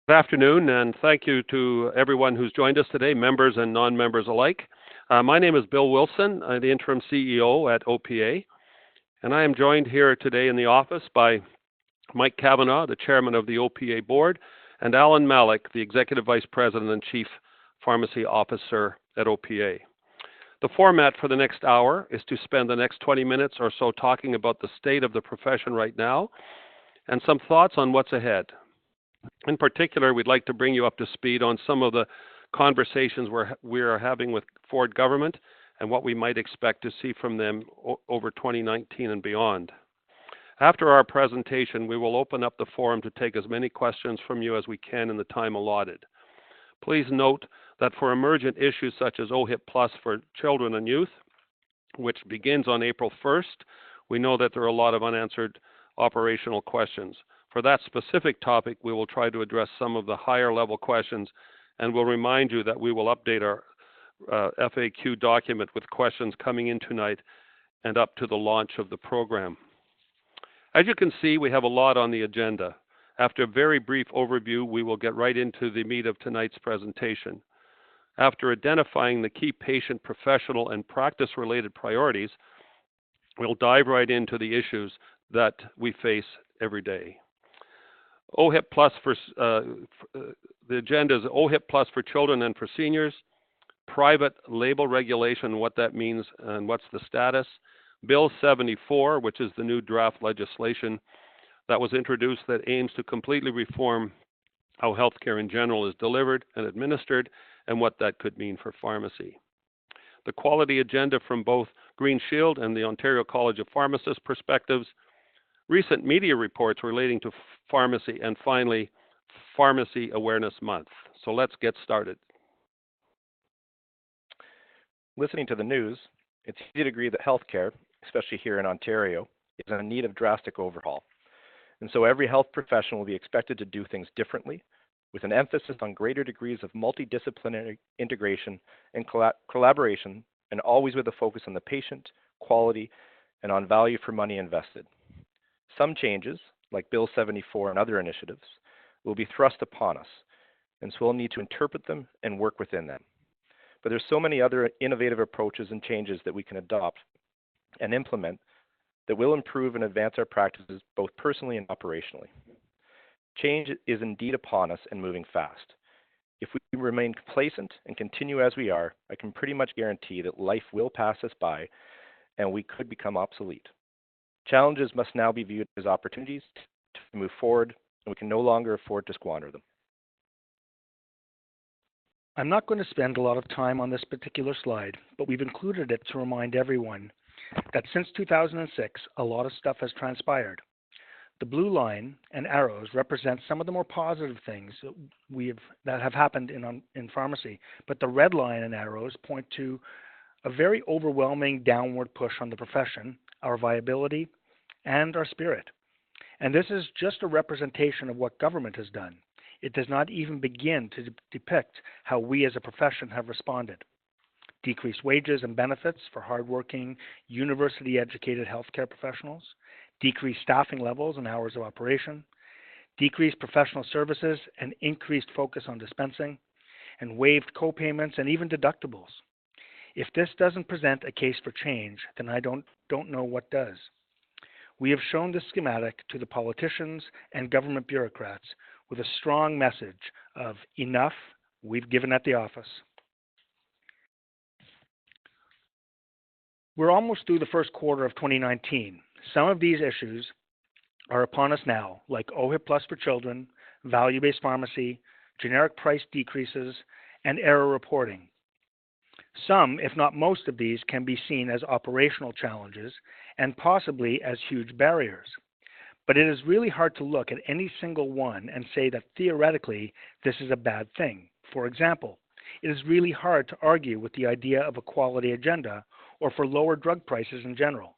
Good afternoon, and thank you to everyone who's joined us today, members and non-members alike. My name is Bill Wilson. I'm the Interim CEO at OPA, and I am joined here today in the office by Mike Cavanagh, the Chairman of the OPA Board, and Allan Malek, the Executive Vice President and Chief Pharmacy Officer at OPA. The format for the next hour is to spend the next 20 minutes or so talking about the state of the profession right now and some thoughts on what's ahead. In particular, we'd like to bring you up to speed on some of the conversations we are having with Ford government and what we might expect to see from them over 2019 and beyond. After our presentation, we will open up the forum to take as many questions from you as we can in the time allotted. Please note that for emergent issues such as OHIP Plus for children and youth, which begins on April 1st, we know that there are a lot of unanswered operational questions. For that specific topic, we will try to address some of the higher level questions, and we'll remind you that we will update our FAQ document with questions coming in tonight and up to the launch of the program. As you can see, we have a lot on the agenda. After a very brief overview, we will get right into the meat of tonight's presentation. After identifying the key patient, professional, and practice-related priorities, we'll dive right into the issues that we face every day. OHIP Plus the agenda is OHIP Plus for children and for seniors, private label regulation, what that means and what's the status, Bill 74, which is the new draft legislation that was introduced that aims to completely reform how healthcare in general is delivered and administered and what that could mean for pharmacy. The quality agenda from both Green Shield and the Ontario College of Pharmacists perspectives, recent media reports relating to pharmacy, and finally, Pharmacy Awareness Month. So let's get started. Listening to the news, it's easy to agree that healthcare, especially here in Ontario, is in need of drastic overhaul. And so every health professional will be expected to do things differently, with an emphasis on greater degrees of multidisciplinary integration and collaboration, and always with a focus on the patient, quality, and on value for money invested. Some changes, like Bill 74 and other initiatives, will be thrust upon us, and so we'll need to interpret them and work within them. But there's so many other innovative approaches and changes that we can adopt and implement that will improve and advance our practices both personally and operationally. Change is indeed upon us and moving fast. If we remain complacent and continue as we are, I can pretty much guarantee that life will pass us by and we could become obsolete. Challenges must now be viewed as opportunities to move forward, and we can no longer afford to squander them. I'm not going to spend a lot of time on this particular slide, but we've included it to remind everyone that since 2006, a lot of stuff has transpired. The blue line and arrows represent some of the more positive things that have happened in pharmacy, but the red line and arrows point to a very overwhelming downward push on the profession, our viability, and our spirit. And this is just a representation of what government has done. It does not even begin to depict how we as a profession have responded. Decreased wages and benefits for hardworking, university-educated healthcare professionals, decreased staffing levels and hours of operation, decreased professional services and increased focus on dispensing, and waived co-payments and even deductibles. If this doesn't present a case for change, then I don't know what does. We have shown this schematic to the politicians and government bureaucrats with a strong message of enough, we've given at the office. We're almost through the first quarter of 2019. Some of these issues are upon us now, like OHIP Plus for children, value-based pharmacy, generic price decreases, and error reporting. Some, if not most of these, can be seen as operational challenges and possibly as huge barriers. But it is really hard to look at any single one and say that theoretically this is a bad thing. For example, it is really hard to argue with the idea of a quality agenda or for lower drug prices in general.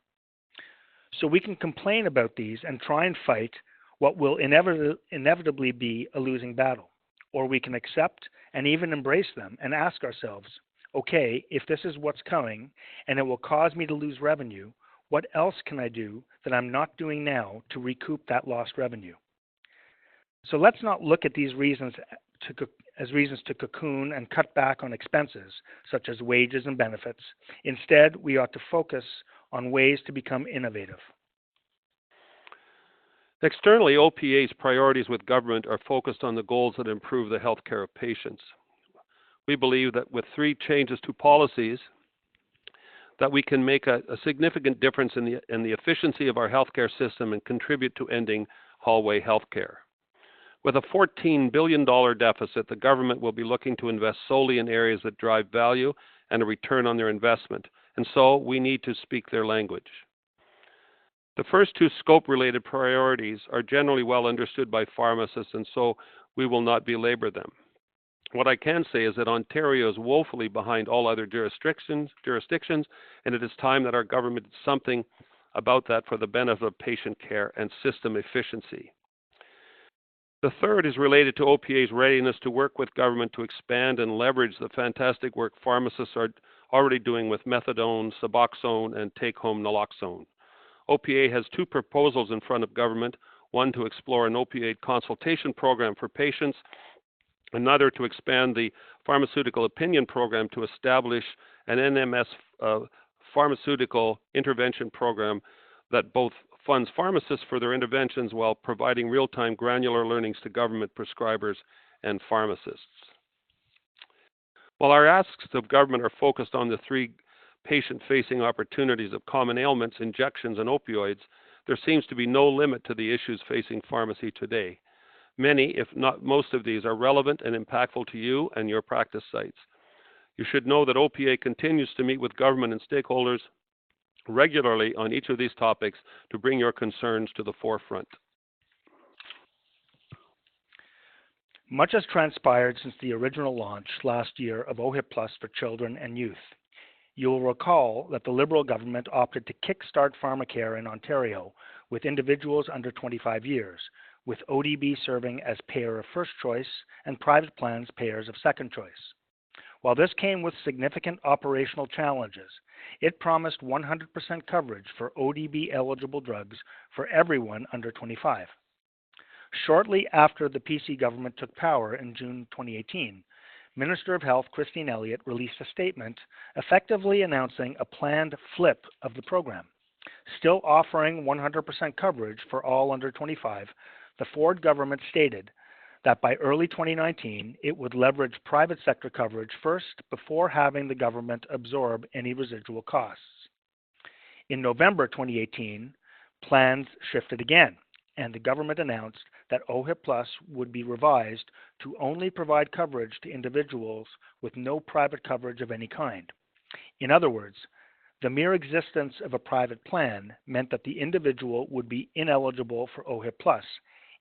So we can complain about these and try and fight what will inevitably be a losing battle. Or we can accept and even embrace them and ask ourselves, okay, if this is what's coming and it will cause me to lose revenue, what else can I do that I'm not doing now to recoup that lost revenue? So let's not look at these reasons as reasons to cocoon and cut back on expenses, such as wages and benefits. Instead, we ought to focus on ways to become innovative. Externally, OPA's priorities with government are focused on the goals that improve the health care of patients. We believe that with 3 changes to policies, that we can make a significant difference in the efficiency of our healthcare system and contribute to ending hallway healthcare. With a $14 billion deficit, the government will be looking to invest solely in areas that drive value and a return on their investment, and so we need to speak their language. The first 2 scope-related priorities are generally well understood by pharmacists, and so we will not belabor them. What I can say is that Ontario is woefully behind all other jurisdictions, and it is time that our government did something about that for the benefit of patient care and system efficiency. The third is related to OPA's readiness to work with government to expand and leverage the fantastic work pharmacists are already doing with methadone, Suboxone, and take-home naloxone. OPA has 2 proposals in front of government, one to explore an opioid consultation program for patients, another to expand the pharmaceutical opinion program to establish an NMS pharmaceutical intervention program that both funds pharmacists for their interventions while providing real-time granular learnings to government prescribers and pharmacists. While our asks of government are focused on the 3 patient-facing opportunities of common ailments, injections, and opioids, there seems to be no limit to the issues facing pharmacy today. Many, if not most of these, are relevant and impactful to you and your practice sites. You should know that OPA continues to meet with government and stakeholders regularly on each of these topics to bring your concerns to the forefront. Much has transpired since the original launch last year of OHIP Plus for children and youth. You will recall that the Liberal government opted to kickstart pharmacare in Ontario with individuals under 25 years, with ODB serving as payer of first choice and private plans payers of second choice. While this came with significant operational challenges, it promised 100% coverage for ODB-eligible drugs for everyone under 25. Shortly after the PC government took power in June 2018, Minister of Health Christine Elliott released a statement effectively announcing a planned flip of the program. Still offering 100% coverage for all under 25, the Ford government stated that by early 2019, it would leverage private sector coverage first before having the government absorb any residual costs. In November 2018, plans shifted again, and the government announced that OHIP Plus would be revised to only provide coverage to individuals with no private coverage of any kind. In other words, the mere existence of a private plan meant that the individual would be ineligible for OHIP Plus,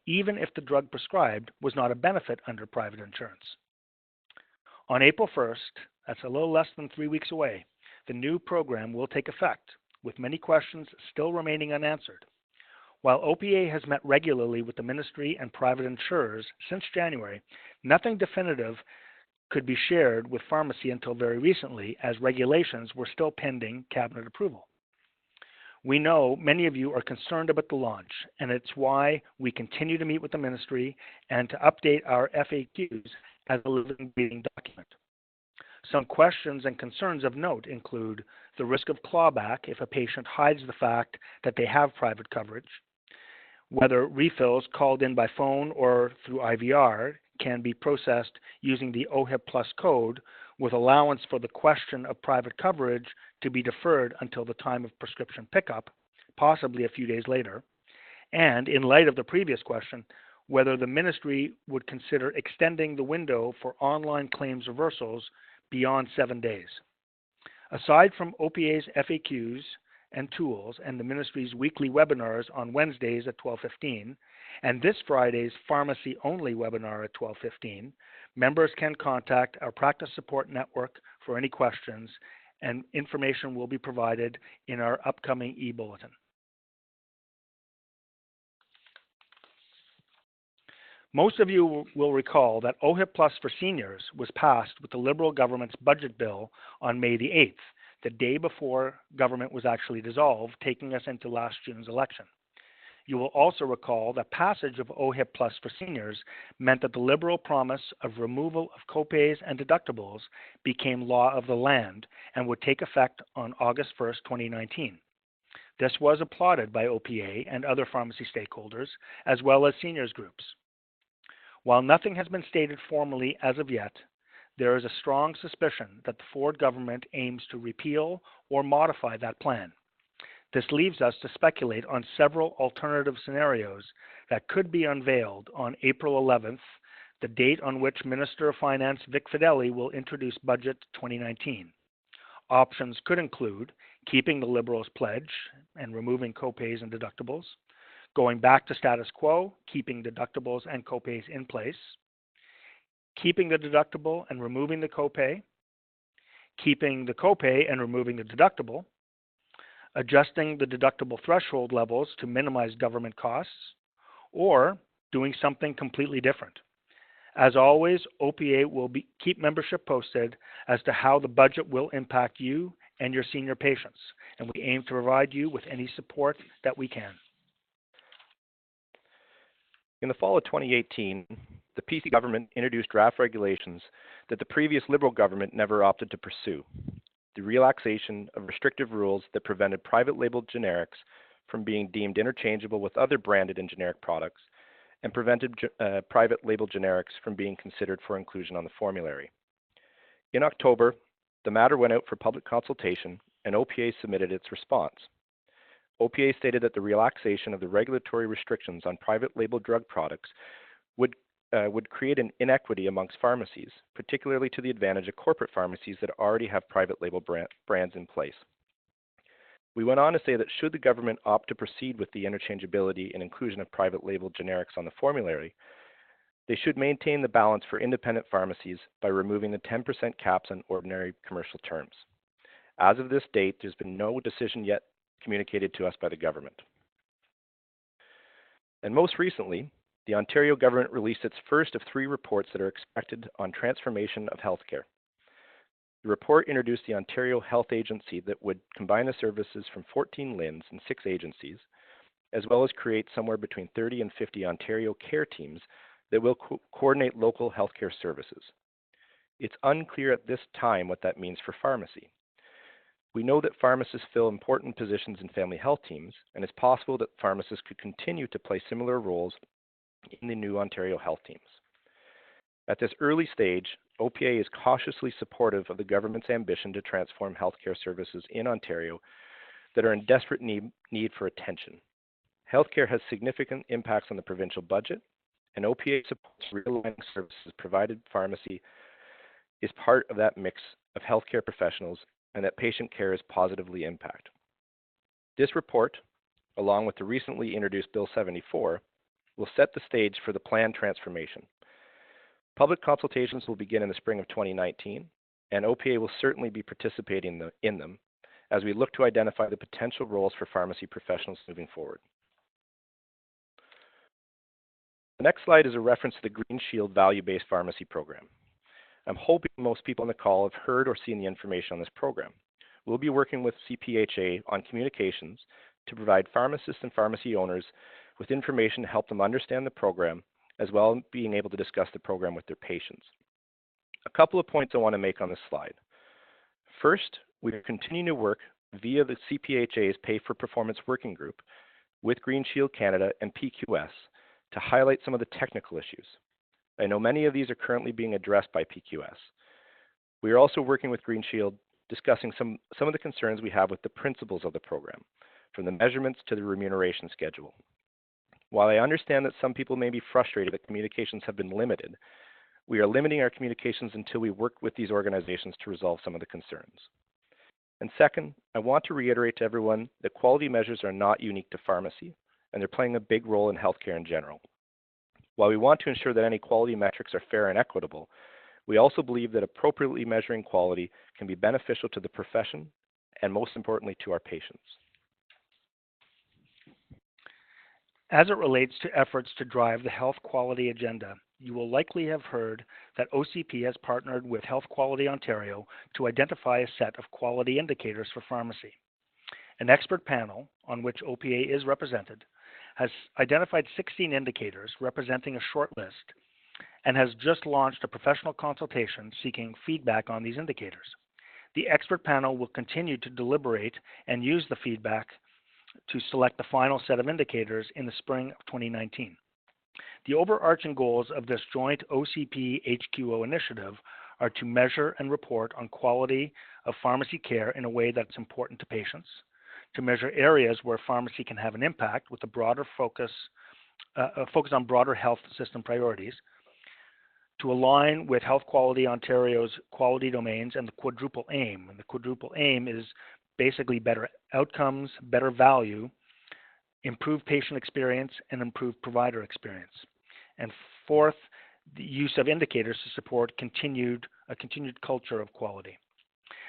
even if the drug prescribed was not a benefit under private insurance. On April 1st, that's a little less than 3 weeks away, the new program will take effect, with many questions still remaining unanswered. While OPA has met regularly with the ministry and private insurers since January, nothing definitive could be shared with pharmacy until very recently, as regulations were still pending cabinet approval. We know many of you are concerned about the launch, and it's why we continue to meet with the ministry and to update our FAQs as a living, breathing document. Some questions and concerns of note include the risk of clawback if a patient hides the fact that they have private coverage, whether refills called in by phone or through IVR can be processed using the OHIP Plus code, with allowance for the question of private coverage to be deferred until the time of prescription pickup, possibly a few days later, and in light of the previous question, whether the ministry would consider extending the window for online claims reversals beyond 7 days. Aside from OPA's FAQs and tools and the ministry's weekly webinars on Wednesdays at 12:15, and this Friday's pharmacy-only webinar at 12:15, members can contact our practice support network for any questions, and information will be provided in our upcoming e-bulletin. Most of you will recall that OHIP Plus for seniors was passed with the Liberal government's budget bill on May the 8th, the day before government was actually dissolved, taking us into last June's election. You will also recall that passage of OHIP Plus for seniors meant that the Liberal promise of removal of copays and deductibles became law of the land and would take effect on August 1st, 2019. This was applauded by OPA and other pharmacy stakeholders, as well as seniors groups. While nothing has been stated formally as of yet, there is a strong suspicion that the Ford government aims to repeal or modify that plan. This leaves us to speculate on several alternative scenarios that could be unveiled on April 11th, the date on which Minister of Finance Vic Fedeli will introduce Budget 2019. Options could include keeping the Liberals' pledge and removing copays and deductibles, going back to status quo, keeping deductibles and copays in place, keeping the deductible and removing the copay, keeping the copay and removing the deductible, adjusting the deductible threshold levels to minimize government costs, or doing something completely different. As always, OPA will keep membership posted as to how the budget will impact you and your senior patients, and we aim to provide you with any support that we can. In the fall of 2018, the PC government introduced draft regulations that the previous Liberal government never opted to pursue. The relaxation of restrictive rules that prevented private label generics from being deemed interchangeable with other branded and generic products, and prevented private label generics from being considered for inclusion on the formulary. In October, the matter went out for public consultation, and OPA submitted its response. OPA stated that the relaxation of the regulatory restrictions on private label drug products would create an inequity amongst pharmacies, particularly to the advantage of corporate pharmacies that already have private label brands in place. We went on to say that should the government opt to proceed with the interchangeability and inclusion of private label generics on the formulary, they should maintain the balance for independent pharmacies by removing the 10% caps on ordinary commercial terms. As of this date, there's been no decision yet communicated to us by the government. And most recently, the Ontario government released its first of 3 reports that are expected on transformation of healthcare. The report introduced the Ontario Health Agency that would combine the services from 14 LHINs and 6 agencies, as well as create somewhere between 30 and 50 Ontario care teams that will coordinate local healthcare services. It's unclear at this time what that means for pharmacy. We know that pharmacists fill important positions in family health teams, and it's possible that pharmacists could continue to play similar roles in the new Ontario health teams. At this early stage, OPA is cautiously supportive of the government's ambition to transform healthcare services in Ontario that are in desperate need for attention. Healthcare has significant impacts on the provincial budget, and OPA supports realigning services provided pharmacy is part of that mix of healthcare professionals and that patient care is positively impacted. This report, along with the recently introduced Bill 74, will set the stage for the planned transformation. Public consultations will begin in the spring of 2019, and OPA will certainly be participating in them as we look to identify the potential roles for pharmacy professionals moving forward. The next slide is a reference to the Green Shield value-based pharmacy program. I'm hoping most people on the call have heard or seen the information on this program. We'll be working with CPHA on communications to provide pharmacists and pharmacy owners with information to help them understand the program, as well as being able to discuss the program with their patients. A couple of points I want to make on this slide. First, we are continuing to work via the CPHA's Pay for Performance Working Group with Green Shield Canada and PQS to highlight some of the technical issues. I know many of these are currently being addressed by PQS. We are also working with Green Shield, discussing some of the concerns we have with the principles of the program, from the measurements to the remuneration schedule. While I understand that some people may be frustrated that communications have been limited, we are limiting our communications until we work with these organizations to resolve some of the concerns. And second, I want to reiterate to everyone that quality measures are not unique to pharmacy, and they're playing a big role in healthcare in general. While we want to ensure that any quality metrics are fair and equitable, we also believe that appropriately measuring quality can be beneficial to the profession and, most importantly, to our patients. As it relates to efforts to drive the health quality agenda, you will likely have heard that OCP has partnered with Health Quality Ontario to identify a set of quality indicators for pharmacy. An expert panel, on which OPA is represented, has identified 16 indicators representing a short list and has just launched a professional consultation seeking feedback on these indicators. The expert panel will continue to deliberate and use the feedback to select the final set of indicators in the spring of 2019. The overarching goals of this joint OCP-HQO initiative are to measure and report on quality of pharmacy care in a way that's important to patients, to measure areas where pharmacy can have an impact with a broader focus on broader health system priorities, to align with Health Quality Ontario's quality domains and the quadruple aim. And the quadruple aim is basically better outcomes, better value, improved patient experience, and improved provider experience. And fourth, the use of indicators to support a continued culture of quality.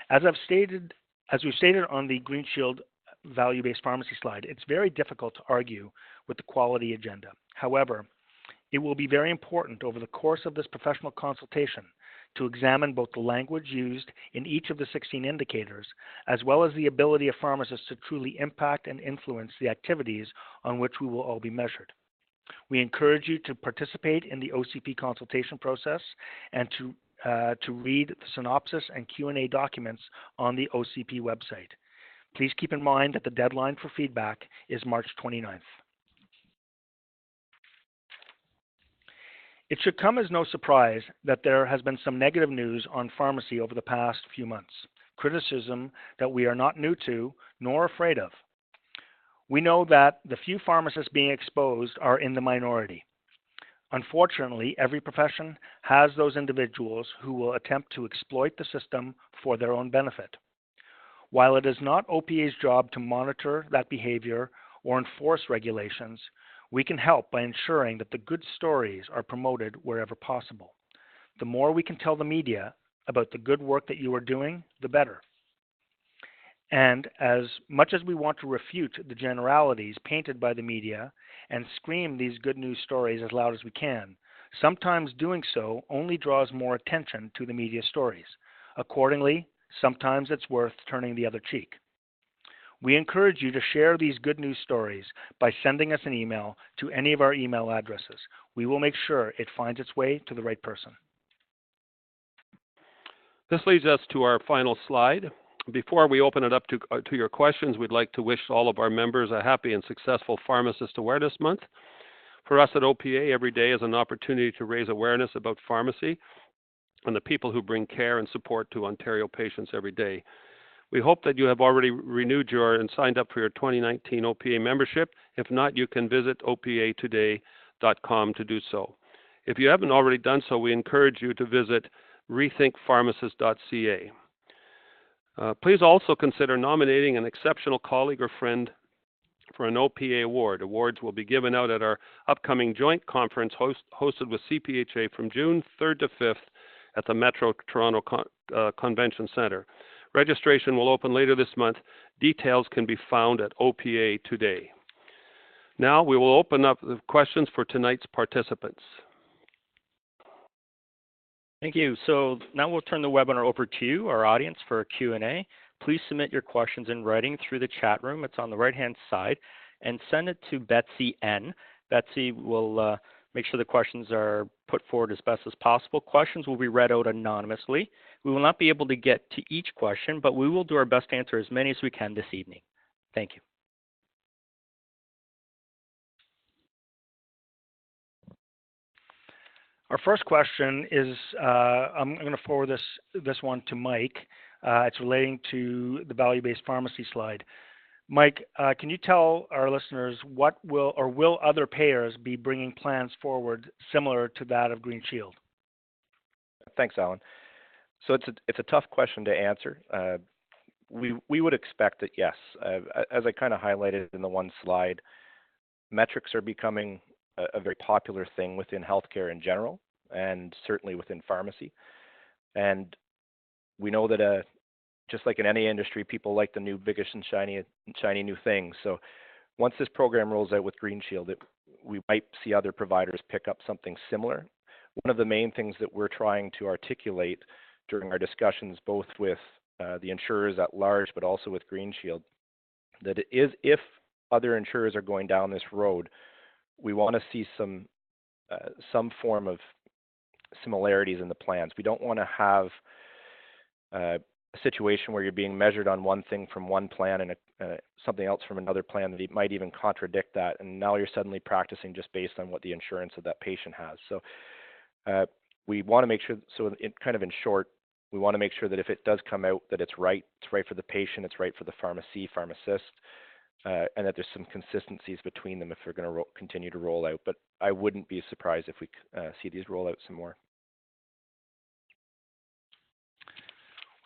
As we've stated on the Green Shield value-based pharmacy slide, it's very difficult to argue with the quality agenda. However, it will be very important over the course of this professional consultation to examine both the language used in each of the 16 indicators, as well as the ability of pharmacists to truly impact and influence the activities on which we will all be measured. We encourage you to participate in the OCP consultation process and to read the synopsis and Q&A documents on the OCP website. Please keep in mind that the deadline for feedback is March 29th. It should come as no surprise that there has been some negative news on pharmacy over the past few months, criticism that we are not new to nor afraid of. We know that the few pharmacists being exposed are in the minority. Unfortunately, every profession has those individuals who will attempt to exploit the system for their own benefit. While it is not OPA's job to monitor that behavior or enforce regulations, we can help by ensuring that the good stories are promoted wherever possible. The more we can tell the media about the good work that you are doing, the better. And as much as we want to refute the generalities painted by the media and scream these good news stories as loud as we can, sometimes doing so only draws more attention to the media stories. Accordingly, sometimes it's worth turning the other cheek. We encourage you to share these good news stories by sending us an email to any of our email addresses. We will make sure it finds its way to the right person. This leads us to our final slide. Before we open it up to your questions, we'd like to wish all of our members a happy and successful Pharmacist Awareness Month. For us at OPA, every day is an opportunity to raise awareness about pharmacy and the people who bring care and support to Ontario patients every day. We hope that you have already renewed and signed up for your 2019 OPA membership. If not, you can visit opatoday.com to do so. If you haven't already done so, we encourage you to visit rethinkpharmacist.ca. Please also consider nominating an exceptional colleague or friend for an OPA award. Awards will be given out at our upcoming joint conference hosted with CPHA from June 3rd to 5th at the Metro Toronto Convention Centre. Registration will open later this month. Details can be found at OPA Today. Now we will open up the questions for tonight's participants. Thank you. So now we'll turn the webinar over to you, our audience, for a Q&A. Please submit your questions in writing through the chat room. It's on the right-hand side. And send it to Betsy N. Betsy will make sure the questions are put forward as best as possible. Questions will be read out anonymously. We will not be able to get to each question, but we will do our best to answer as many as we can this evening. Thank you. Our first question is, I'm going to forward this one to Mike. It's relating to the value-based pharmacy slide. Mike, can you tell our listeners what will other payers be bringing plans forward similar to that of Green Shield? Thanks, Allan. So it's a tough question to answer. We would expect that, yes. As I kind of highlighted in the one slide, metrics are becoming a very popular thing within healthcare in general, and certainly within pharmacy. And we know that just like in any industry, people like the new, biggest and shiny new things. So once this program rolls out with Green Shield, we might see other providers pick up something similar. One of the main things that we're trying to articulate during our discussions, both with the insurers at large, but also with Green Shield, that it is if other insurers are going down this road, we want to see some form of similarities in the plans. We don't want to have a situation where you're being measured on one thing from one plan and something else from another plan that might even contradict that, and now you're suddenly practicing just based on what the insurance of that patient has. So we want to make sure, so in short, we want to make sure that if it does come out that it's right for the patient, it's right for the pharmacy, pharmacist, and that there's some consistencies between them if they're going to continue to roll out. But I wouldn't be surprised if we see these roll out some more.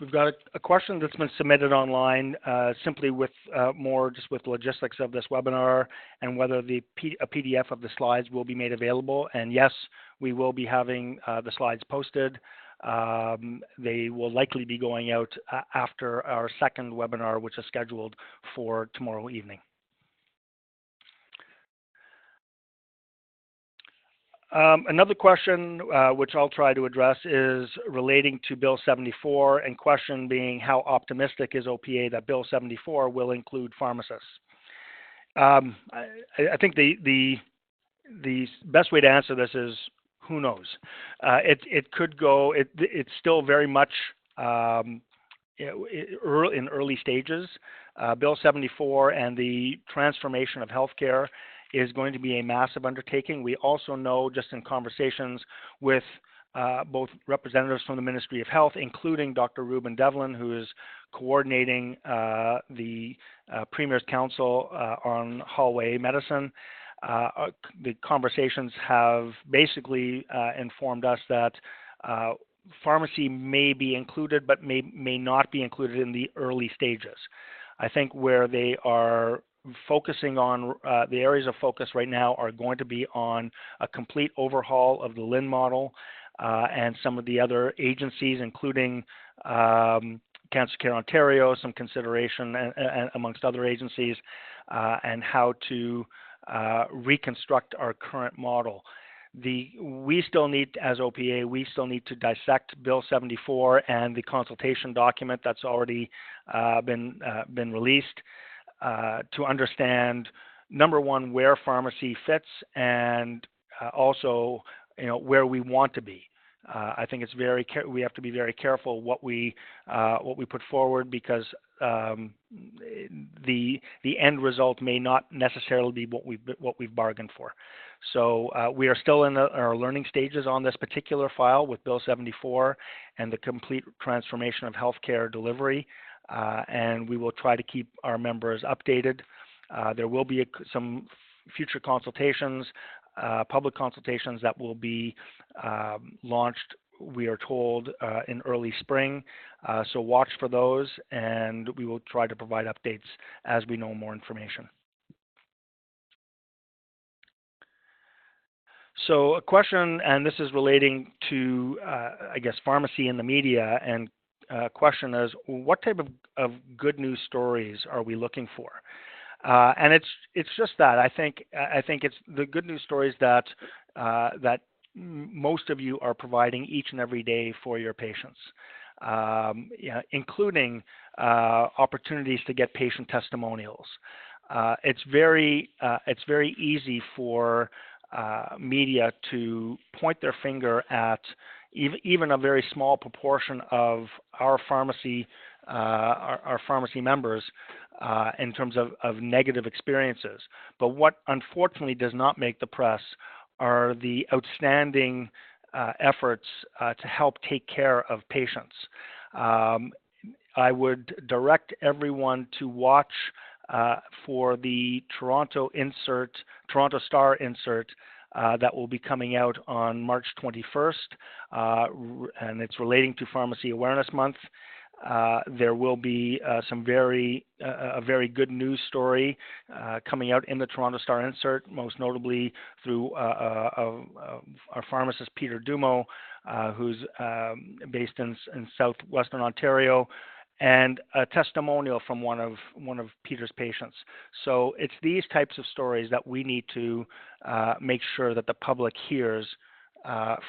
We've got a question that's been submitted online, simply with with logistics of this webinar and whether a PDF of the slides will be made available. And yes, we will be having the slides posted. They will likely be going out after our second webinar, which is scheduled for tomorrow evening. Another question, which I'll try to address, is relating to Bill 74, and question being, how optimistic is OPA that Bill 74 will include pharmacists? I think the best way to answer this is, who knows? It could go. It's still very much in early stages. Bill 74 and the transformation of healthcare is going to be a massive undertaking. We also know, just in conversations with both representatives from the Ministry of Health, including Dr. Ruben Devlin, who is coordinating the Premier's Council on Hallway Medicine. The conversations have basically informed us that pharmacy may be included, but may not be included in the early stages. I think where they are focusing on, the areas of focus right now are going to be on a complete overhaul of the LIN model and some of the other agencies, including Cancer Care Ontario, some consideration and amongst other agencies, and how to reconstruct our current model. We still need, as OPA, we still need to dissect Bill 74 and the consultation document that's already been released to understand, number one, where pharmacy fits, and also, where we want to be. I think it's we have to be very careful what we put forward, because the end result may not necessarily be what we've bargained for. So we are still in our learning stages on this particular file with Bill 74 and the complete transformation of healthcare delivery, and we will try to keep our members updated. There will be some future consultations, public consultations that will be launched, we are told, in early spring. So watch for those, and we will try to provide updates as we know more information. So a question, and this is relating to, I guess, pharmacy in the media, and question is, what type of good news stories are we looking for? And it's just that. I think it's the good news stories that most of you are providing each and every day for your patients, including opportunities to get patient testimonials. It's very easy for media to point their finger at even a very small proportion of our pharmacy members in terms of negative experiences. But what unfortunately does not make the press are the outstanding efforts to help take care of patients. I would direct everyone to watch for the Toronto Star insert that will be coming out on March 21st, and it's relating to Pharmacy Awareness Month. There will be a very good news story coming out in the Toronto Star insert, most notably through our pharmacist Peter Dumo, who's based in southwestern Ontario, and a testimonial from one of Peter's patients. So it's these types of stories that we need to make sure that the public hears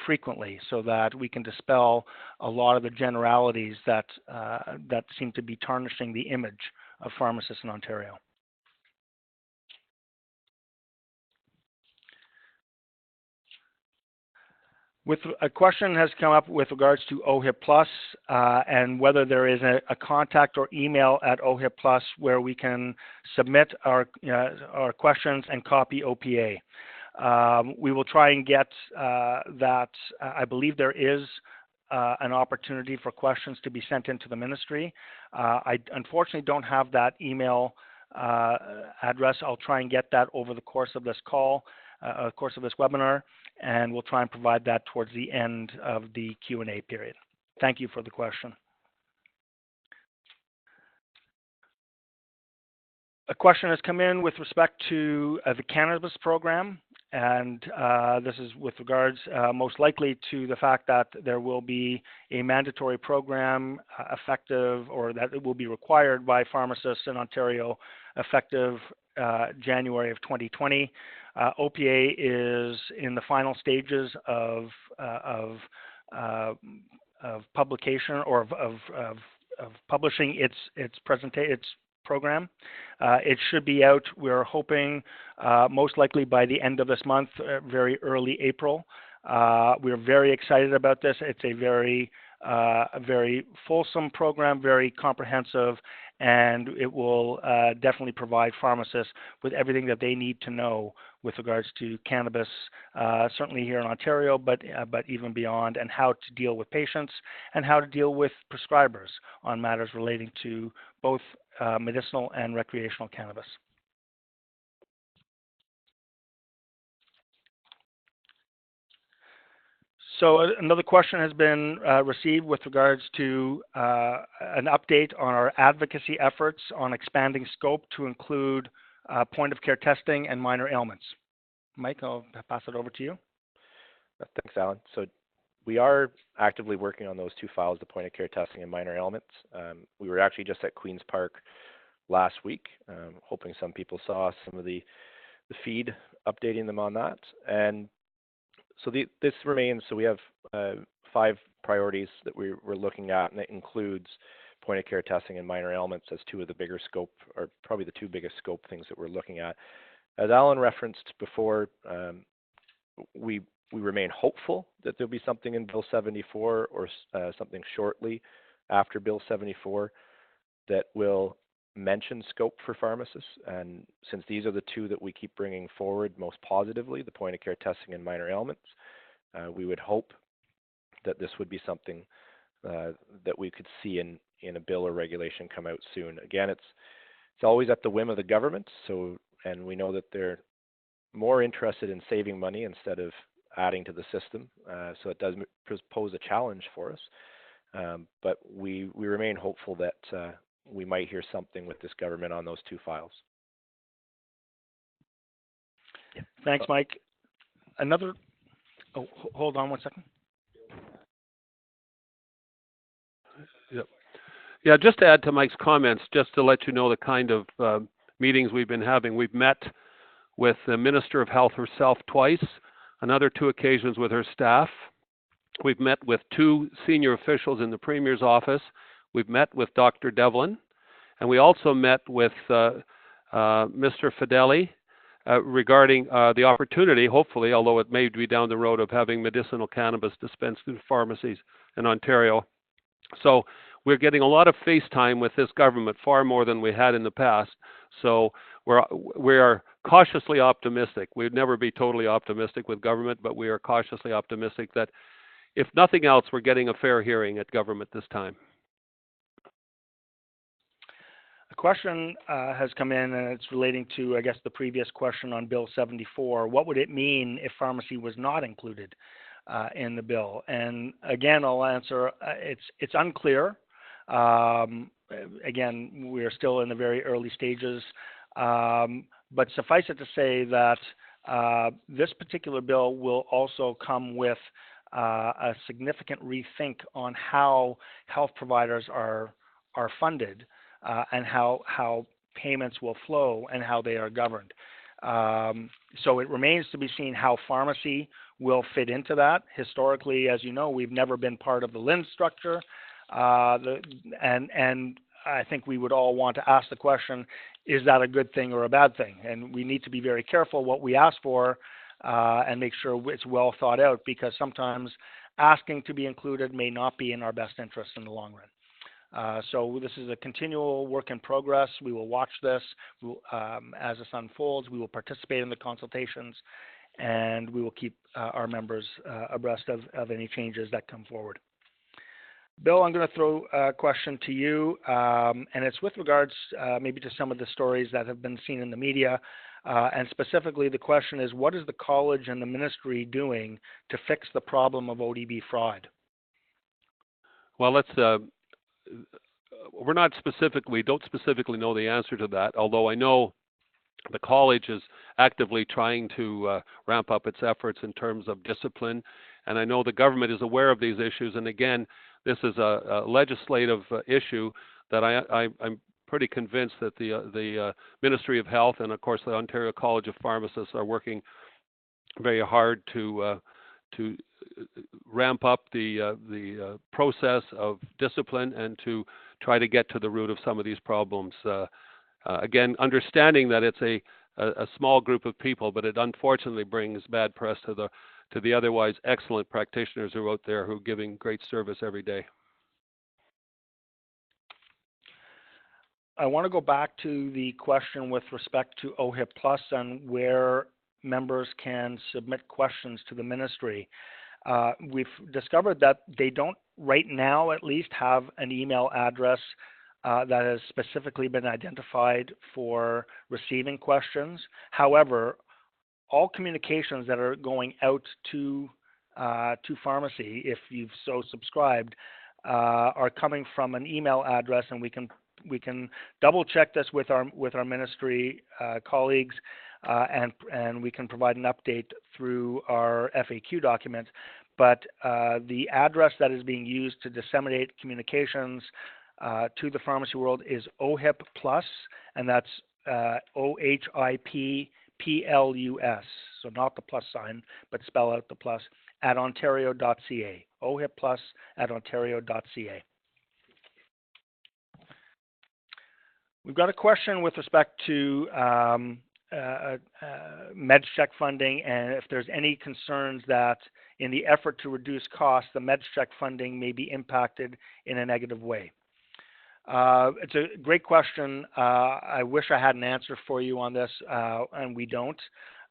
frequently, so that we can dispel a lot of the generalities that seem to be tarnishing the image of pharmacists in Ontario. A question has come up with regards to OHIP Plus and whether there is a contact or email at OHIP Plus where we can submit our questions and copy OPA. We will try and get that. I believe there is an opportunity for questions to be sent into the ministry. I unfortunately don't have that email address. I'll try and get that over the course of this call, course of this webinar, and we'll try and provide that towards the end of the Q&A period. Thank you for the question. A question has come in with respect to the cannabis program, and this is with regards most likely to the fact that there will be a mandatory program effective, or that it will be required by pharmacists in Ontario effective January of 2020. OPA is in the final stages of publication, or of publishing its program. It should be out, we're hoping, most likely by the end of this month, very early April. We're very excited about this. It's a very fulsome program, very comprehensive, and it will definitely provide pharmacists with everything that they need to know with regards to cannabis, certainly here in Ontario, but even beyond, and how to deal with patients and how to deal with prescribers on matters relating to both medicinal and recreational cannabis. So another question has been received with regards to an update on our advocacy efforts on expanding scope to include point of care testing and minor ailments. Mike, I'll pass it over to you. Thanks, Allan. So we are actively working on those two files, the point of care testing and minor ailments. We were actually just at Queen's Park last week, hoping some people saw some of the feed updating them on that. And so this remains, so we have 5 priorities that we're looking at, and it includes point of care testing and minor ailments as 2 of the bigger scope, or probably the 2 biggest scope things that we're looking at. As Allan referenced before, we remain hopeful that there'll be something in Bill 74 or something shortly after Bill 74 that will mention scope for pharmacists. And since these are the 2 that we keep bringing forward most positively, the point of care testing and minor ailments, we would hope that this would be something that we could see in a bill or regulation come out soon. Again, it's always at the whim of the government. So, and we know that they're more interested in saving money instead of adding to the system. So it does pose a challenge for us. But we remain hopeful that we might hear something with this government on those 2 files. Thanks, Mike. Hold on one second. Yep. Yeah, just to add to Mike's comments, just to let you know the kind of meetings we've been having. We've met with the Minister of Health herself twice, another 2 occasions with her staff. We've met with 2 senior officials in the Premier's office. We've met with Dr. Devlin, and we also met with Mr. Fideli regarding the opportunity, hopefully, although it may be down the road, of having medicinal cannabis dispensed in pharmacies in Ontario. So we're getting a lot of face time with this government, far more than we had in the past. So we are cautiously optimistic. We'd never be totally optimistic with government, but we are cautiously optimistic that, if nothing else, we're getting a fair hearing at government this time. A question has come in, and it's relating to, I guess, the previous question on Bill 74. What would it mean if pharmacy was not included in the bill? And again, I'll answer, it's unclear. Again, we're still in the very early stages, but suffice it to say that this particular bill will also come with a significant rethink on how health providers are funded, and how payments will flow and how they are governed. So it remains to be seen how pharmacy will fit into that. Historically, as you know, we've never been part of the LHIN structure, and I think we would all want to ask the question, is that a good thing or a bad thing? And we need to be very careful what we ask for and make sure it's well thought out, because sometimes asking to be included may not be in our best interest in the long run. So this is a continual work in progress. We will watch this as this unfolds. We will participate in the consultations, and we will keep our members abreast of any changes that come forward. Bill, I'm going to throw a question to you, and it's with regards maybe to some of the stories that have been seen in the media, and specifically the question is, what is the college and the ministry doing to fix the problem of ODB fraud? Well, we don't specifically know the answer to that, although I know the college is actively trying to ramp up its efforts in terms of discipline, and I know the government is aware of these issues. And again, this is a legislative issue that I'm pretty convinced that the Ministry of Health and, of course, the Ontario College of Pharmacists are working very hard to ramp up the process of discipline and to try to get to the root of some of these problems. Again, understanding that it's a small group of people, but it unfortunately brings bad press to the otherwise excellent practitioners who are out there who are giving great service every day. I want to go back to the question with respect to OHIP Plus and where members can submit questions to the ministry. We've discovered that they don't, right now at least, have an email address that has specifically been identified for receiving questions. However, all communications that are going out to pharmacy, if you've so subscribed, are coming from an email address, and we can double check this with our ministry colleagues, and we can provide an update through our FAQ document. But the address that is being used to disseminate communications to the pharmacy world is OHIP Plus, and that's OHIP PLUS, so not the plus sign, but spell out the plus, at ontario.ca, OHIP Plus at ontario.ca. We've got a question with respect to MedCheck funding, and if there's any concerns that in the effort to reduce costs, the MedCheck funding may be impacted in a negative way. It's a great question. I wish I had an answer for you on this, and we don't.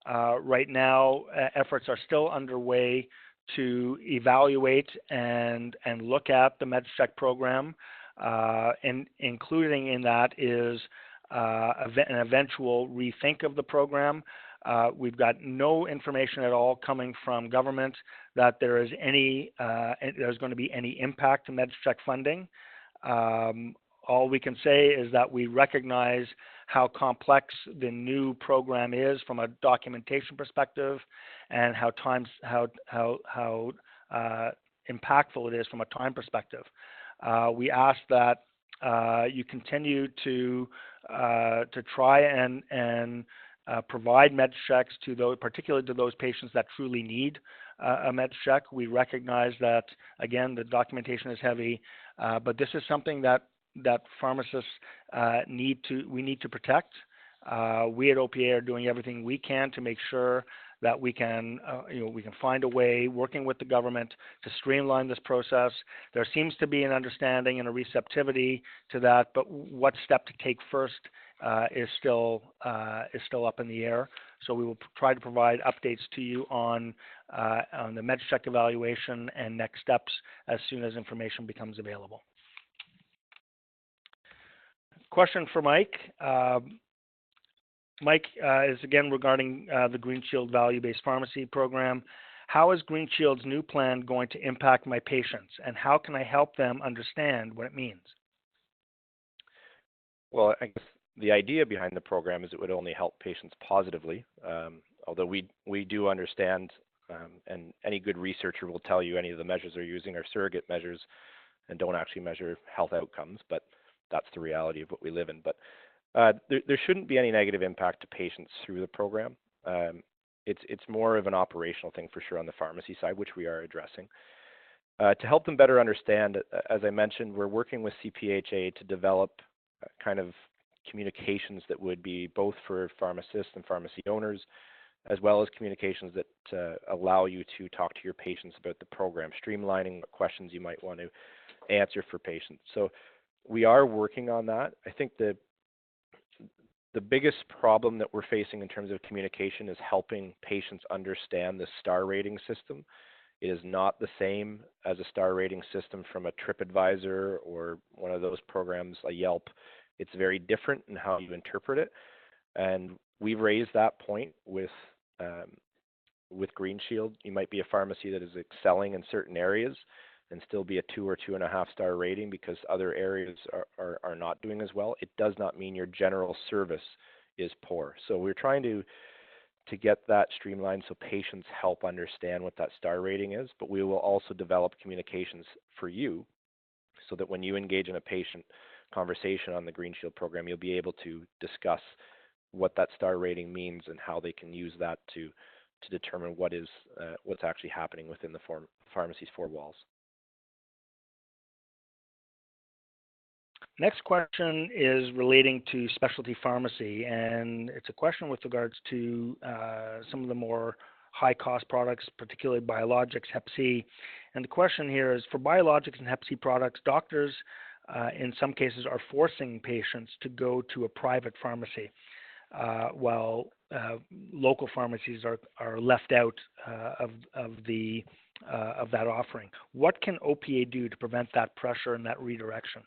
Right now, efforts are still underway to evaluate and look at the MedCheck program, and including in that is an eventual rethink of the program. We've got no information at all coming from government that there's going to be any impact to MedCheck funding. All we can say is that we recognize how complex the new program is from a documentation perspective, and how impactful it is from a time perspective. We ask that you continue to try and provide MedChecks to those, particularly to those patients that truly need a MedCheck. We recognize that, again, the documentation is heavy, but this is something that pharmacists need to protect. We at OPA are doing everything we can to make sure that we can find a way, working with the government, to streamline this process. There seems to be an understanding and a receptivity to that, but what step to take first is still up in the air. So we will try to provide updates to you on the MedCheck evaluation and next steps as soon as information becomes available. Question for Mike. Mike is again regarding the Green Shield value-based pharmacy program. How is Green Shield's new plan going to impact my patients, and how can I help them understand what it means? Well, I guess the idea behind the program is it would only help patients positively, although we do understand, and any good researcher will tell you any of the measures they're using are surrogate measures and don't actually measure health outcomes, but that's the reality of what we live in. But there shouldn't be any negative impact to patients through the program. It's more of an operational thing for sure on the pharmacy side, which we are addressing. To help them better understand, as I mentioned, we're working with CPHA to develop kind of communications that would be both for pharmacists and pharmacy owners, as well as communications that allow you to talk to your patients about the program, streamlining what questions you might want to answer for patients. So we are working on that. I think the biggest problem that we're facing in terms of communication is helping patients understand the star rating system. It is not the same as a star rating system from a TripAdvisor or one of those programs, a Yelp. It's very different in how you interpret it. And we've raised that point with Green Shield. You might be a pharmacy that is excelling in certain areas and still be a 2 or 2.5 star rating because other areas are not doing as well. It does not mean your general service is poor. So we're trying to get that streamlined so patients help understand what that star rating is, but we will also develop communications for you so that when you engage in a patient conversation on the Green Shield program, you'll be able to discuss what that star rating means and how they can use that to determine what's actually happening within the pharmacy's four walls. Next question is relating to specialty pharmacy, and it's a question with regards to some of the more high-cost products, particularly biologics, Hep C. And the question here is, for biologics and Hep C products, doctors in some cases are forcing patients to go to a private pharmacy, while local pharmacies are left out of that offering. What can OPA do to prevent that pressure and that redirection?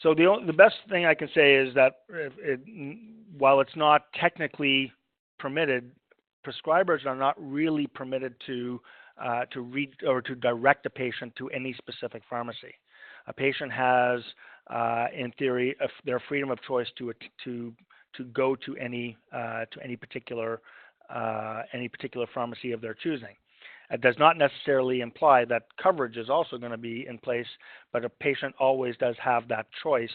So the best thing I can say is that while it's not technically permitted, prescribers are not really permitted to read or to direct a patient to any specific pharmacy. A patient has, in theory, their freedom of choice to go to any particular pharmacy of their choosing. It does not necessarily imply that coverage is also going to be in place, but a patient always does have that choice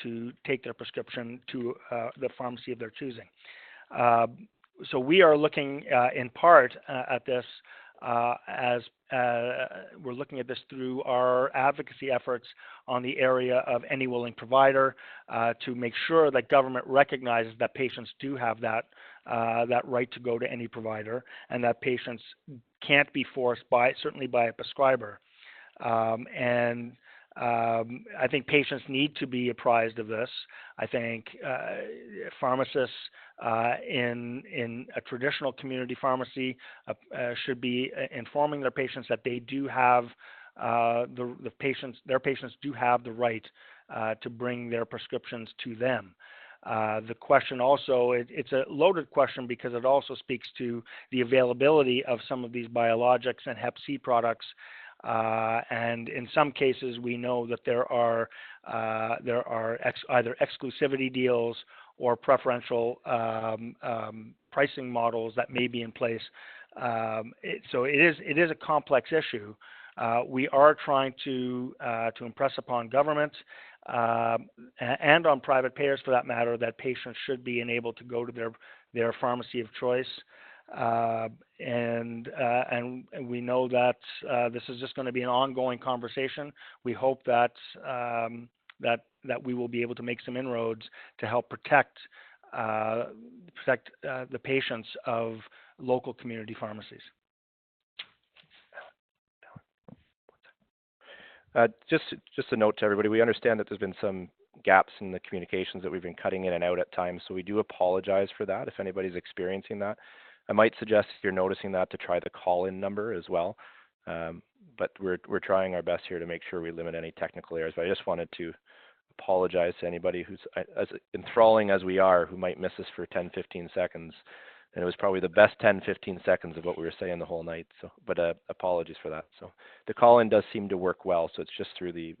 to take their prescription to the pharmacy of their choosing. So we are looking in part at this as we're looking at this through our advocacy efforts on the area of any willing provider to make sure that government recognizes that patients do have that right to go to any provider, and that patients can't be forced certainly by a prescriber. I think patients need to be apprised of this. I think pharmacists in a traditional community pharmacy should be informing their patients that they do have their patients do have the right to bring their prescriptions to them. The question also, it's a loaded question because it also speaks to the availability of some of these biologics and Hep C products. And in some cases, we know that there are either exclusivity deals or preferential pricing models that may be in place. So it is a complex issue. We are trying to impress upon government and on private payers, for that matter, that patients should be enabled to go to their pharmacy of choice. And we know that this is just going to be an ongoing conversation. We hope that that we will be able to make some inroads to help protect the patients of local community pharmacies. Just a note to everybody, we understand that there's been some gaps in the communications that we've been cutting in and out at times, so we do apologize for that if anybody's experiencing that. I might suggest if you're noticing that to try the call-in number as well, but we're trying our best here to make sure we limit any technical errors. But I just wanted to apologize to anybody who's as enthralling as we are, who might miss us for 10-15 seconds. And it was probably the best 10-15 seconds of what we were saying the whole night. So, but apologies for that. So the call-in does seem to work well. So it's just through the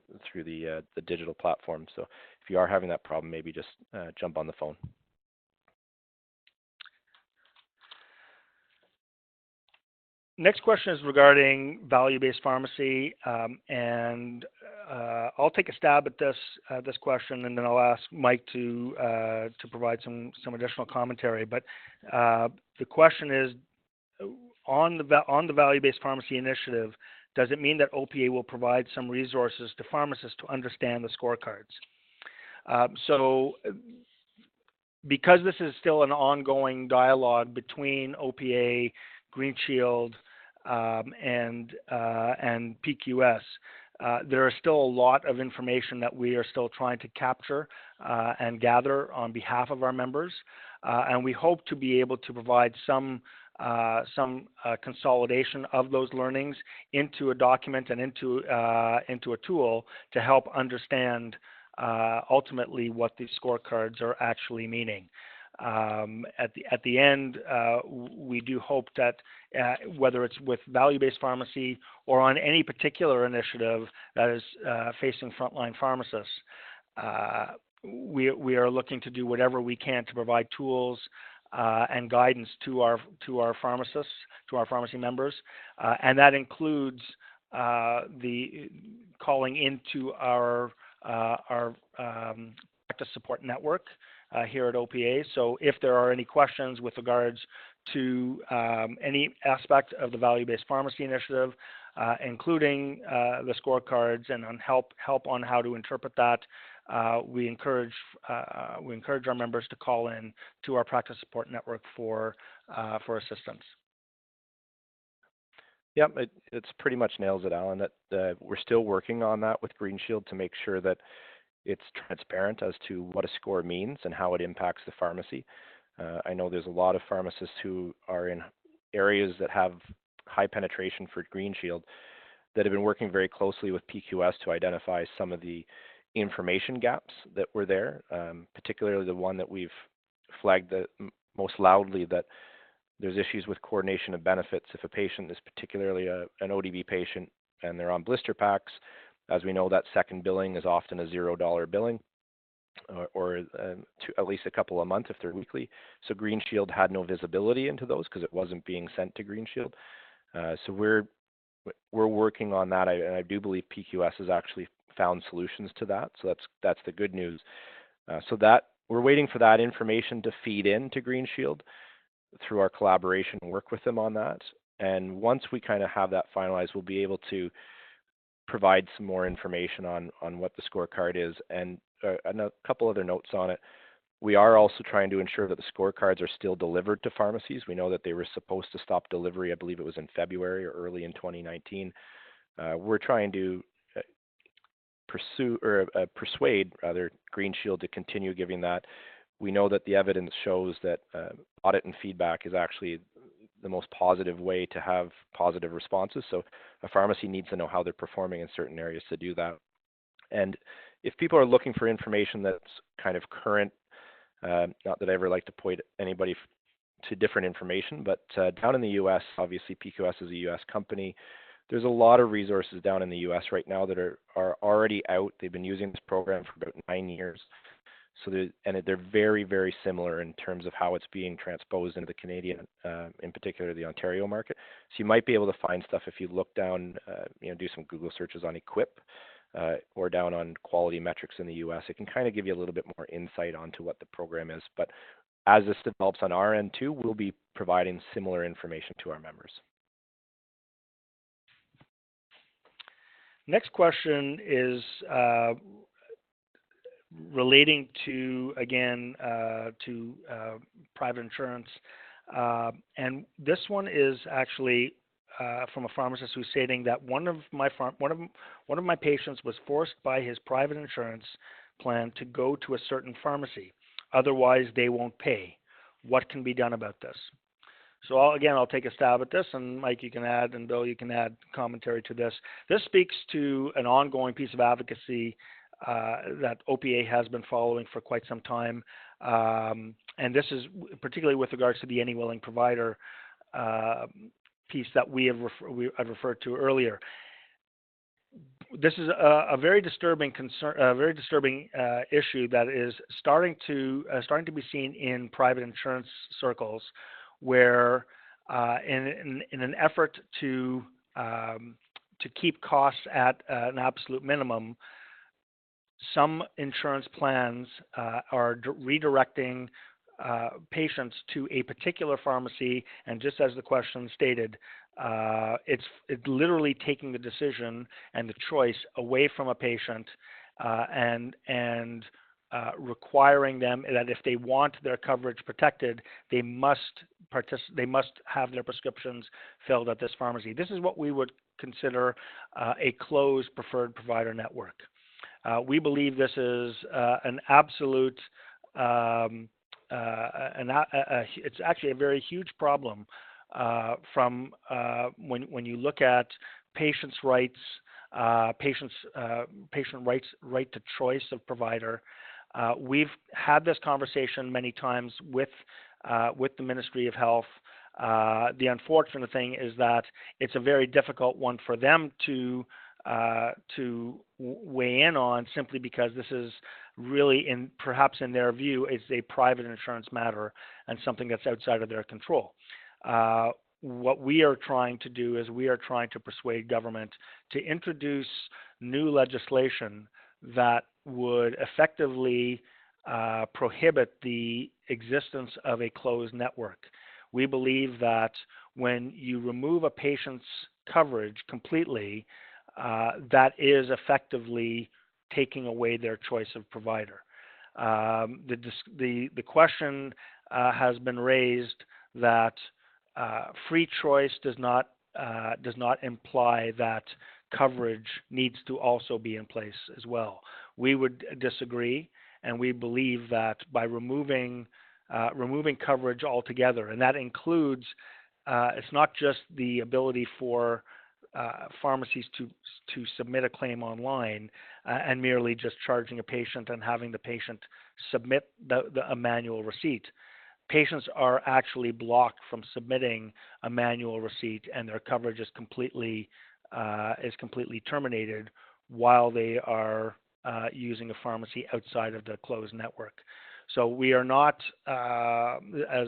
digital platform. So if you are having that problem, maybe just jump on the phone. Next question is regarding value-based pharmacy, and I'll take a stab at this question, and then I'll ask Mike to provide some additional commentary. But the question is, on the value-based pharmacy initiative, does it mean that OPA will provide some resources to pharmacists to understand the scorecards? So because this is still an ongoing dialogue between OPA, Green Shield, and PQS, there is still a lot of information that we are still trying to capture and gather on behalf of our members, and we hope to be able to provide some consolidation of those learnings into a document and into a tool to help understand ultimately what these scorecards are actually meaning. At the end, we do hope that whether it's with value-based pharmacy or on any particular initiative that is facing frontline pharmacists, we are looking to do whatever we can to provide tools and guidance to our pharmacists, to our pharmacy members, and that includes the calling into our practice support network here at OPA. So if there are any questions with regards to any aspect of the value-based pharmacy initiative, including the scorecards and on help on how to interpret that, we encourage our members to call in to our practice support network for assistance. Yep, it's pretty much nails it, Alan. That we're still working on that with Green Shield to make sure that it's transparent as to what a score means and how it impacts the pharmacy. I know there's a lot of pharmacists who are in areas that have high penetration for Green Shield that have been working very closely with PQS to identify some of the information gaps that were there, particularly the one that we've flagged the most loudly, that there's issues with coordination of benefits. If a patient is particularly an ODB patient and they're on blister packs, as we know, that second billing is often a $0 billing, or to at least a couple a month if they're weekly. So Green Shield had no visibility into those because it wasn't being sent to Green Shield. So we're working on that, and I do believe PQS has actually found solutions to that. So that's the good news. So that we're waiting for that information to feed into Green Shield through our collaboration and work with them on that. And once we kind of have that finalized, we'll be able to provide some more information on what the scorecard is. And a couple other notes on it. We are also trying to ensure that the scorecards are still delivered to pharmacies. We know that they were supposed to stop delivery, I believe it was in February or early in 2019. We're trying to persuade Green Shield to continue giving that. We know that the evidence shows that audit and feedback is actually the most positive way to have positive responses. So a pharmacy needs to know how they're performing in certain areas to do that. And if people are looking for information that's kind of current, not that I ever like to point anybody to different information, but down in the U.S., obviously PQS is a U.S. company. There's a lot of resources down in the U.S. right now that are already out. They've been using this program for about 9 years. So they're very, very similar in terms of how it's being transposed into the Canadian, in particular the Ontario market. So you might be able to find stuff if you look down, do some Google searches on EQUIP or down on quality metrics in the U.S. It can kind of give you a little bit more insight onto what the program is. But as this develops on our end too, we'll be providing similar information to our members. Next question is relating to, again, private insurance. And this one is actually from a pharmacist who's stating that one of my patients was forced by his private insurance plan to go to a certain pharmacy. Otherwise, they won't pay. What can be done about this? So I'll take a stab at this, and Mike, you can add, and Bill, you can add commentary to this. This speaks to an ongoing piece of advocacy that OPA has been following for quite some time, and this is particularly with regards to the any willing provider piece that I've referred to earlier. This is a very disturbing issue that is starting to be seen in private insurance circles, where in an effort to keep costs at an absolute minimum, some insurance plans are redirecting patients to a particular pharmacy, and just as the question stated, it's literally taking the decision and the choice away from a patient and requiring them that if they want their coverage protected, they must have their prescriptions filled at this pharmacy. This is what we would consider a closed preferred provider network. We believe this is an absolute, it's actually a very huge problem from when you look at patients' rights, patient right to choice of provider. We've had this conversation many times with the Ministry of Health. The unfortunate thing is that it's a very difficult one for them to weigh in on, simply because this is really, perhaps in their view, is a private insurance matter and something that's outside of their control. What we are trying to do is we are trying to persuade government to introduce new legislation that would effectively prohibit the existence of a closed network. We believe that when you remove a patient's coverage completely, that is effectively taking away their choice of provider. The question has been raised that free choice does not imply that coverage needs to also be in place as well. We would disagree, and we believe that by removing coverage altogether, and that includes it's not just the ability for pharmacies to submit a claim online and merely just charging a patient and having the patient submit a manual receipt. Patients are actually blocked from submitting a manual receipt, and their coverage is completely terminated while they are using a pharmacy outside of the closed network. So we are not, as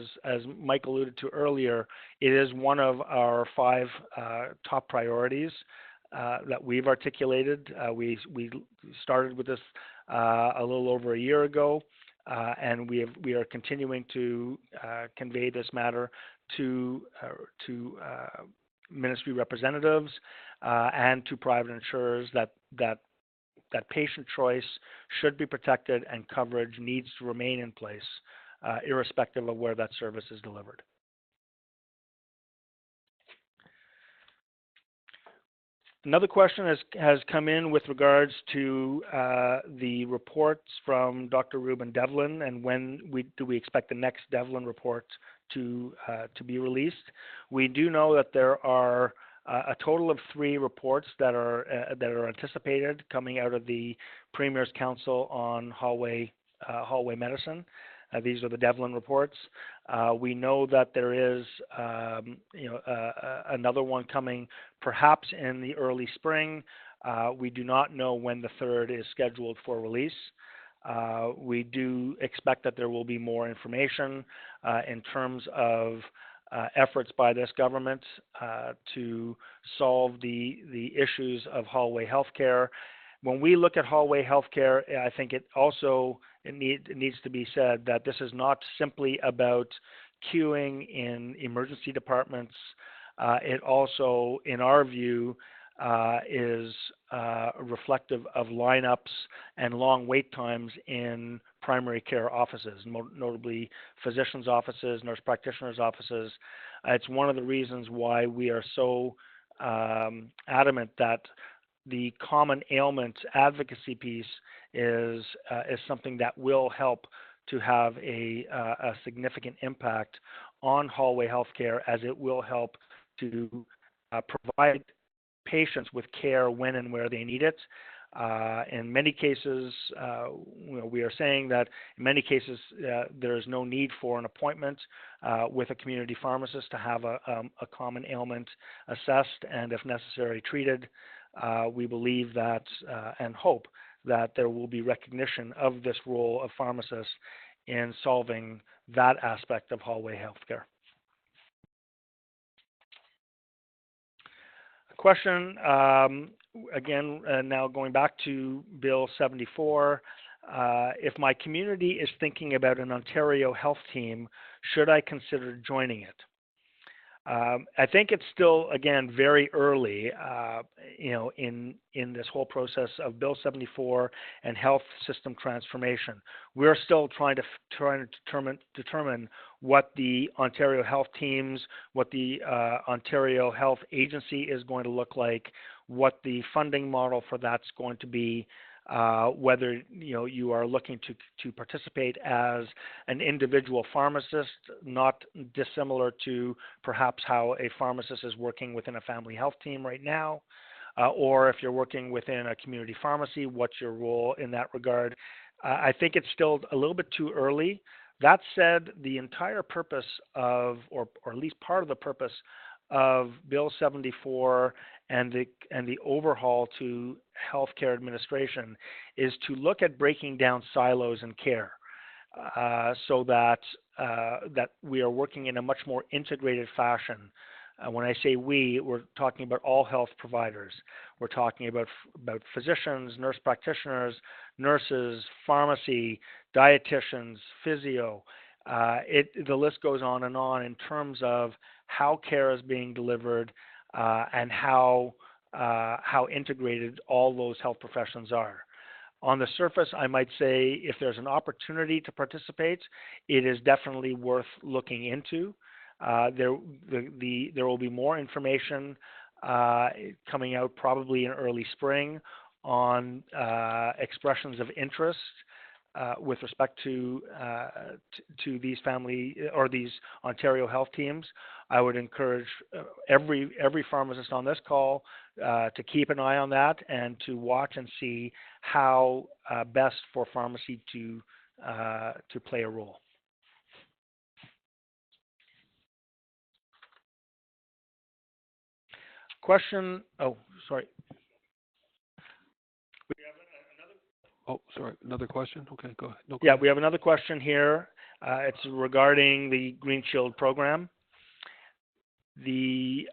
Mike alluded to earlier, it is one of our 5 top priorities that we've articulated. We started with this a little over a year ago, and we are continuing to convey this matter to ministry representatives and to private insurers that patient choice should be protected and coverage needs to remain in place, irrespective of where that service is delivered. Another question has come in with regards to the reports from Dr. Ruben Devlin, and when do we expect the next Devlin report to be released. We do know that there are a total of 3 reports that are anticipated coming out of the Premier's Council on Hallway Medicine. These are the Devlin reports. We know that there is another one coming perhaps in the early spring. We do not know when the 3rd is scheduled for release. We do expect that there will be more information in terms of efforts by this government to solve the issues of hallway healthcare. When we look at hallway healthcare, I think it needs to be said that this is not simply about queuing in emergency departments. It also, in our view, is reflective of lineups and long wait times in primary care offices, notably physicians' offices, nurse practitioners' offices. It's one of the reasons why we are so adamant that the common ailment advocacy piece is something that will help to have a significant impact on hallway healthcare, as it will help to provide patients with care when and where they need it. In many cases, we are saying that in many cases there is no need for an appointment with a community pharmacist to have a common ailment assessed and, if necessary, treated. We believe that and hope that there will be recognition of this role of pharmacists in solving that aspect of hallway healthcare. Question, again, now going back to Bill 74, if my community is thinking about an Ontario health team, should I consider joining it? I think it's still, again, very early, in this whole process of Bill 74 and health system transformation. We're still trying to determine what the Ontario Health Teams, what the Ontario Health Agency is going to look like, what the funding model for that's going to be. Whether you are looking to participate as an individual pharmacist, not dissimilar to perhaps how a pharmacist is working within a family health team right now, or if you're working within a community pharmacy, what's your role in that regard? I think it's still a little bit too early. That said, the entire purpose of, or at least part of the purpose of Bill 74 and the overhaul to healthcare administration is to look at breaking down silos in care, so that we are working in a much more integrated fashion. When I say we're talking about all health providers. We're talking about physicians, nurse practitioners, nurses, pharmacy, dietitians, physio. The list goes on in terms of how care is being delivered, and how integrated all those health professions are. On the surface, I might say if there's an opportunity to participate, it is definitely worth looking into. There will be more information coming out probably in early spring on expressions of interest with respect to these family or these Ontario health teams. I would encourage every pharmacist on this call to keep an eye on that and to watch and see how best for pharmacy to play a role. Question. Oh, sorry. Oh, sorry. Another question? Okay, go ahead. No, yeah, we have another question here. It's regarding the Green Shield program. The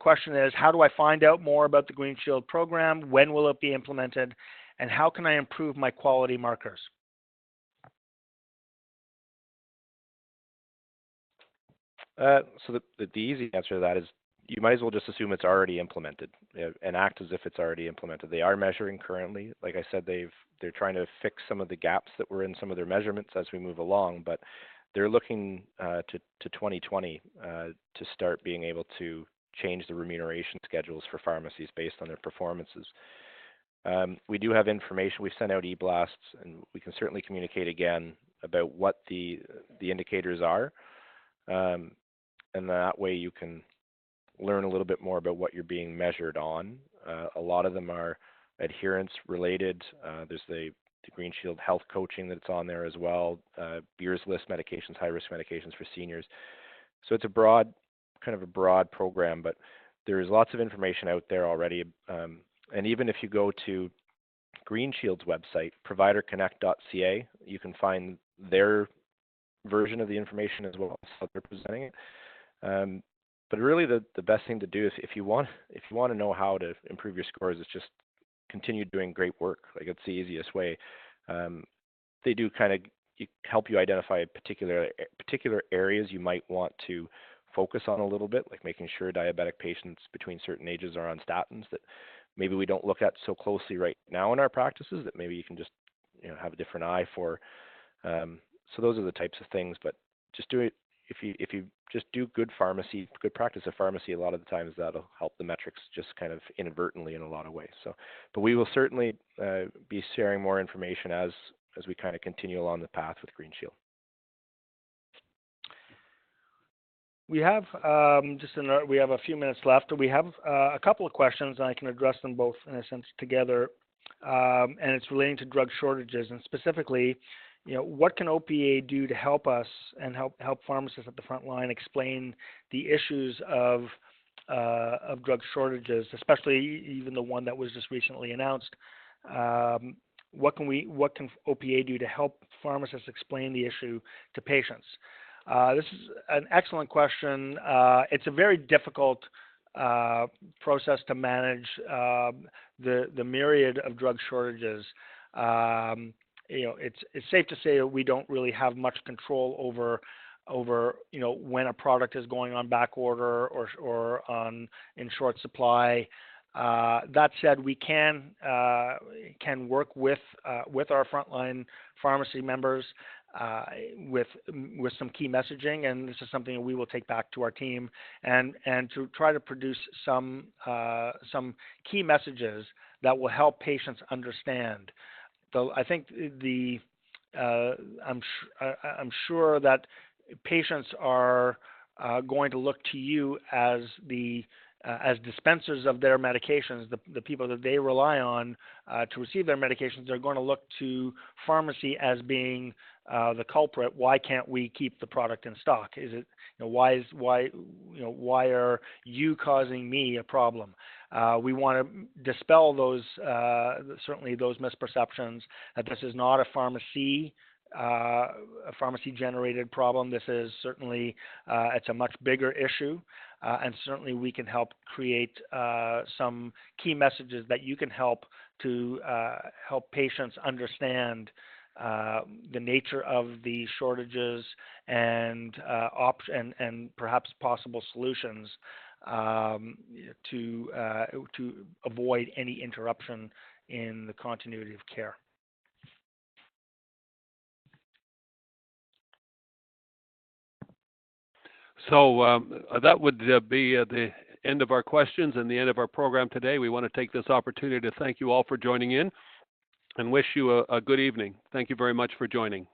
question is, how do I find out more about the Green Shield program? When will it be implemented? And how can I improve my quality markers? So the easy answer to that is you might as well just assume it's already implemented and act as if it's already implemented. They are measuring currently. Like I said, they're trying to fix some of the gaps that were in some of their measurements as we move along, but they're looking to 2020 to start being able to change the remuneration schedules for pharmacies based on their performances. We do have information. We've sent out e-blasts, and we can certainly communicate again about what the indicators are, and that way you can learn a little bit more about what you're being measured on. A lot of them are adherence related. There's the Green Shield health coaching that's on there as well. Beers list medications, high risk medications for seniors. So it's a broad program, but there's lots of information out there already. And even if you go to Green Shield's website, providerconnect.ca, you can find their version of the information as well as how they're presenting it. But really the best thing to do is if you want to know how to improve your scores, is just continue doing great work. Like, it's the easiest way. They do kind of help you identify particular areas you might want to focus on a little bit, like making sure diabetic patients between certain ages are on statins that maybe we don't look at so closely right now in our practices, that maybe you can just have a different eye for. So those are the types of things, but just do it. If you just do good practice of pharmacy, a lot of the times that'll help the metrics just kind of inadvertently in a lot of ways. So, but we will certainly be sharing more information as we kind of continue along the path with Green Shield. We have we have a few minutes left. We have a couple of questions, and I can address them both in a sense together. And it's relating to drug shortages, and specifically, what can OPA do to help us and help pharmacists at the front line explain the issues of drug shortages, especially even the one that was just recently announced? What can OPA do to help pharmacists explain the issue to patients? This is an excellent question. It's a very difficult process to manage the myriad of drug shortages. It's safe to say that we don't really have much control over over when a product is going on back order or in short supply. That said, we can work with our frontline pharmacy members with some key messaging, and this is something that we will take back to our team and to try to produce some key messages that will help patients understand. I think I'm sure that patients are going to look to you as dispensers of their medications, the people that they rely on to receive their medications. They're going to look to pharmacy as being the culprit. Why can't we keep the product in stock? Is it why are you causing me a problem? We want to dispel those certainly those misperceptions that this is not a pharmacy generated problem. This is certainly it's a much bigger issue, and certainly we can help create some key messages that you can help to help patients understand the nature of the shortages and perhaps possible solutions to avoid any interruption in the continuity of care. So that would be the end of our questions and the end of our program today. We want to take this opportunity to thank you all for joining in and wish you a good evening. Thank you very much for joining.